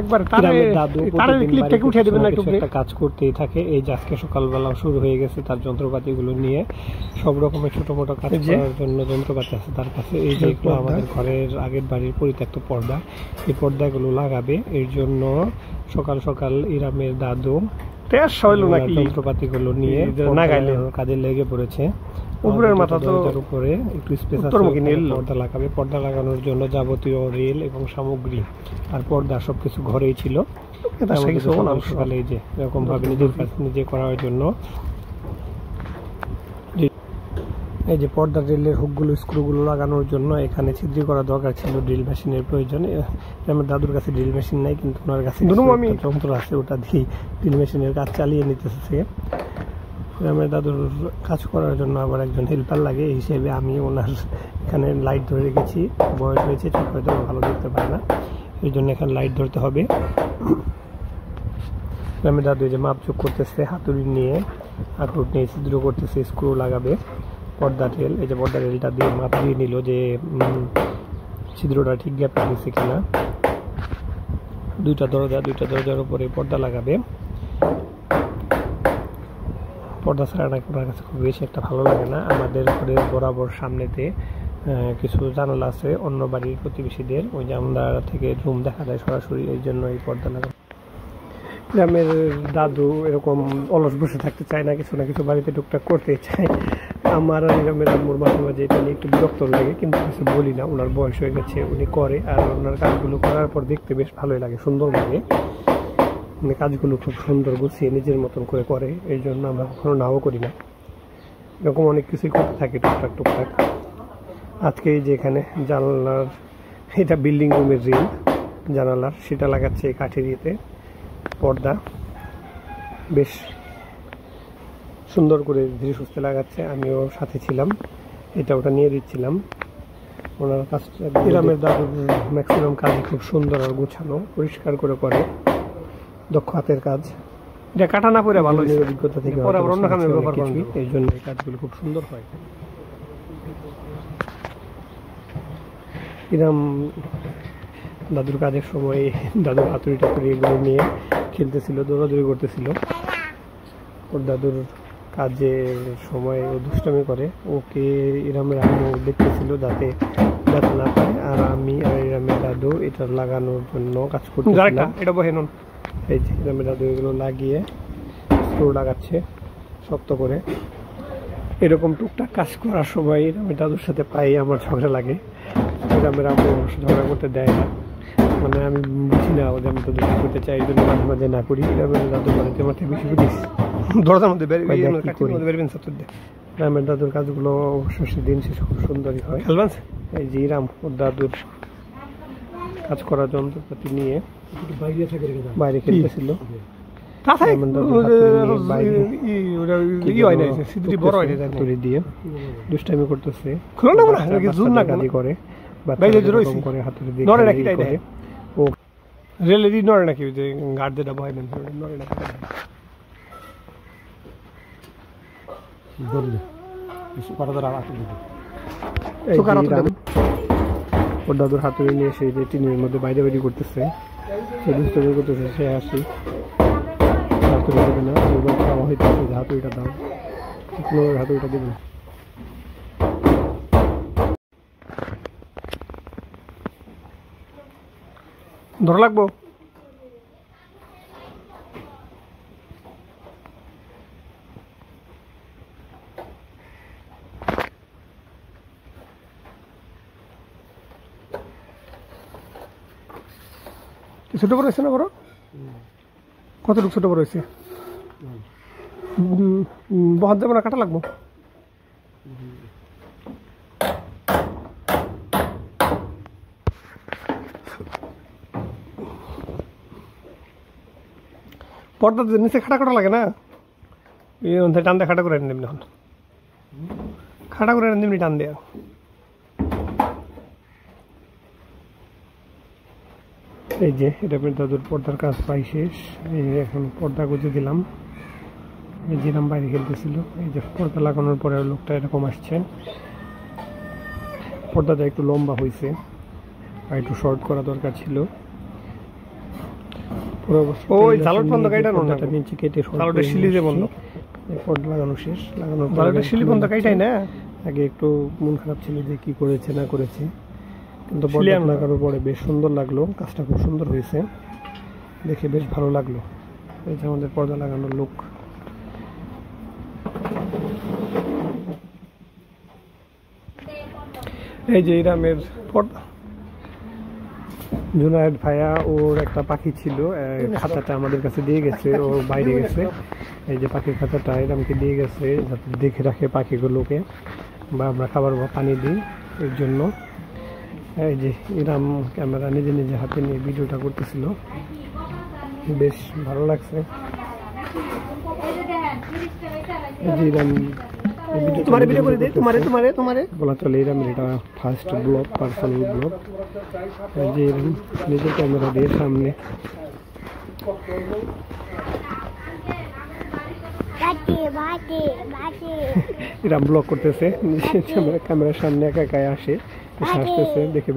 একবার দাদু ক্লিপটাকে উঠিয়ে দেবেন না, একটু একটা কাজ করতেই থাকে। এই যে আজকে সকালবেলা শুরু হয়ে গেছে তার যন্ত্রপাতিগুলো নিয়ে, সব রকমের ছোট মোটো কাজ করার জন্য যন্ত্রপাতি আছে তার কাছে। এই যে এগুলো আমাদের ঘরের আগের বাড়ির পরিত্যক্ত পর্দা, এই পর্দাগুলো লাগাবে। এর জন্য সকাল সকাল ইরামের দাদু যন্ত্রপাতিগুলো নিয়ে কাজে লেগে পড়েছে। উপরের মাথা তো উপরে একটু স্পেস আছে, পর্দা লাগাবে। পর্দা লাগানোর জন্য যাবতীয় রেল এবং সামগ্রী আর পর্দা সবকিছু ঘরেই ছিল। সকালে এই যে এরকম ভাবে নিজের কাজ নিজে করার জন্য এই যে পর্দার রেলের হুকগুলো স্ক্রুগুলো লাগানোর জন্য এখানে ছিদ্রি করা দরকার ছিল, ড্রিল মেশিনের প্রয়োজন। আমার দাদুর কাছে ড্রিল মেশিন নাই, কিন্তু ওনার কাছে যন্ত্র আছে, ওটা দিয়ে ড্রিল মেশিনের কাজ চালিয়ে নিতেছে। আমার দাদুর কাজ করার জন্য আবার একজন হেল্পার লাগে, এই হিসেবে আমি ওনার এখানে লাইট ধরে রেখেছি। বয়স হয়েছে, ঠিক হয়তো ভালো দেখতে পারে না, এই জন্য এখানে লাইট ধরতে হবে। আমি দাদু যে মাপচুপ করতেছে হাতুড়ি নিয়ে, হাতুড়ি নিয়ে ছিদ্র করতেছে, স্ক্রু লাগাবে। পর্দা রেল, এই যে পর্দা রেলটা দিয়ে মাপ দিয়ে নিল যে ছিদ্রটা ঠিক গ্যাপে দিচ্ছে কিনা। দুইটা দরজার উপরে পর্দা লাগাবে। পর্দা ছাড়া নাকি ওনার কাছে খুব বেশি একটা ভালো লাগে না। আমাদের ঘরের বরাবর সামনেতে কিছু জানালা আছে অন্য বাড়ির প্রতিবেশীদের, ওই জানলা থেকে রুম দেখা যায় সরাসরি, এই জন্য এই পর্দা লাগাবে। গ্রামের দাদু এরকম অলস বসে থাকতে চায় না, কিছু না কিছু বাড়িতে টুকটাক করতে চায়। আমার গ্রামের আম্মুর মাঝে মাঝে এটা নিয়ে একটু বিরক্ত লাগে, কিন্তু কিছু বলি না, ওনার বয়স হয়ে গেছে, উনি করে। আর ওনার কাজগুলো করার পর দেখতে বেশ ভালোই লাগে, সুন্দর লাগে। মানে কাজগুলো খুব সুন্দর গুছিয়ে নিজের মতন করে করে, এই জন্য আমরা কখনো নাও করি না। এরকম অনেক কিছুই করতে থাকি টুকটাক। আজকে এই যে এখানে জানালার, এটা বিল্ডিং রুমের রিল জানালার, সেটা লাগাচ্ছে কাঠের ইয়েতে পর্দা, বেশ সুন্দর করে ধীরে সুস্থে লাগাচ্ছে। আমিও সাথে ছিলাম, এটা ওটা নিয়ে দিচ্ছিলাম। ওনার কাজটা গ্রামের দাদুর ম্যাক্সিমাম কাজ খুব সুন্দর আর গুছানো, পরিষ্কার করে করে, দক্ষ হাতের কাজ। এটা কাটা না পরে ভালো অভিজ্ঞতা থেকে এই জন্য এই কাজগুলো খুব সুন্দর হয়। ইরাম দাদুর কাজের সময় দাদুর হাতুড়ি টাতুড়ি এগুলো নিয়ে খেলতেছিল, দৌড়াদৌড়ি করতেছিল। ওর দাদুর কাজের সময় ও দুষ্টামি করে, ওকে ইরামের আম্মু দেখতেছিল যাতে না পায়। আর আমি আর ইরামের দাদু এটা লাগানোর জন্য কাজ করতেছিলাম। এই যে ইরামের দাদু এগুলো লাগিয়ে স্ক্রু লাগাচ্ছে শক্ত করে। এরকম টুকটাক কাজ করার সময় ইরামের দাদুর সাথে পাই আমার ঝগড়া লাগে। ইরামের আম্মু ঝগড়া করতে দেয় না, মানে আমি বুঝি না ওদের মতো দুঃখ করতে চাই, এই জন্য মাঝে মাঝে না করি। ইরামের দাদু বলে মাঠে বেশি বুঝিস, দরজার মধ্যে ইরামের দাদুর কাজগুলো অবশ্য দিন শেষ খুব সুন্দরই হয়। এই যে ইরাম ওর দাদুর কাজ করার যন্ত্রপাতি নিয়ে বাইরে খেলতেছিল। দুষ্টামি করতেছে করে ও রেলেরই নড়ে নাকি, ওই যে গার্ড যেটা ভয় নেন নড়ে নাকি। ওর দাদুর হাতুড়ি নিয়ে সেই যে টিনের মধ্যে বাইরে বাইরে করতেছে, সে দুষ্টামি করতেছে। সে আসি হাতুড়ি দেবে না, খাওয়া হইতেছে যে হাতুড়িটা দাও, হাতুড়িটা দেবে না। ধরা লাগবো। ছোট বড় হয়েছে না? বড় কতটুকু ছোট বড় হয়েছে? বহাত যাবো না, কাটা লাগবো। পর্দা নিচে খাটা করা লাগে না, টান দিয়ে খাটা করে এমনি, এখন খাটা করে এমনি টান দেয়া। এই যে এটা দাদুর পর্দার কাজ প্রায় শেষ। এই এখন পর্দা গুঁজে দিলাম। এই যেরকম বাইরে খেলতেছিল, এই যে পর্দা লাগানোর পরে লোকটা এরকম আসছে। পর্দাটা একটু লম্বা হয়েছে আর একটু শর্ট করা দরকার ছিল। ওই জালট বন্ধ কাইটা না পর্দাটা নিচে কেটে জালটের শিলি যে বন্ধ পর্দা লাগানো শেষ, লাগানোর পর জালটের শিলি বন্ধ কাইটাই না। আগে একটু মন খারাপ ছিল যে কি করেছে না করেছে, কিন্তু পর্দা লাগানোর পরে বেশ সুন্দর লাগলো, কাজটা খুব সুন্দর হয়েছে, দেখে বেশ ভালো লাগলো। এই যে আমাদের পর্দা লাগানোর লুক। এই যে ইরামের পর্দা, জুনায়েদ ভাইয়া ওর একটা পাখি ছিল, খাঁচাটা আমাদের কাছে দিয়ে গেছে, ও বাইরে গেছে। এই যে পাখির খাঁচাটা ইরামকে দিয়ে গেছে যাতে দেখে রাখে পাখিগুলোকে, বা আমরা খাবার বা পানি দিই এর জন্য। এই যে ইরাম ক্যামেরা নিজে নিজে হাতে নিয়ে ভিডিওটা করতেছিল, বেশ ভালো লাগছে। এই যে ইরাম তোমারে ভিডিও করে দেই, তোমারে বলা চলে ইরামের এটা ফার্স্ট ব্লগ, পার্সোনাল ব্লগ। যে ইরাম নিজের ক্যামেরা দিয়ে সামনে ইরাম ব্লগ করতেছে, নিজের ক্যামেরার সামনে একা একাই আসে, হাসতেছে দেখে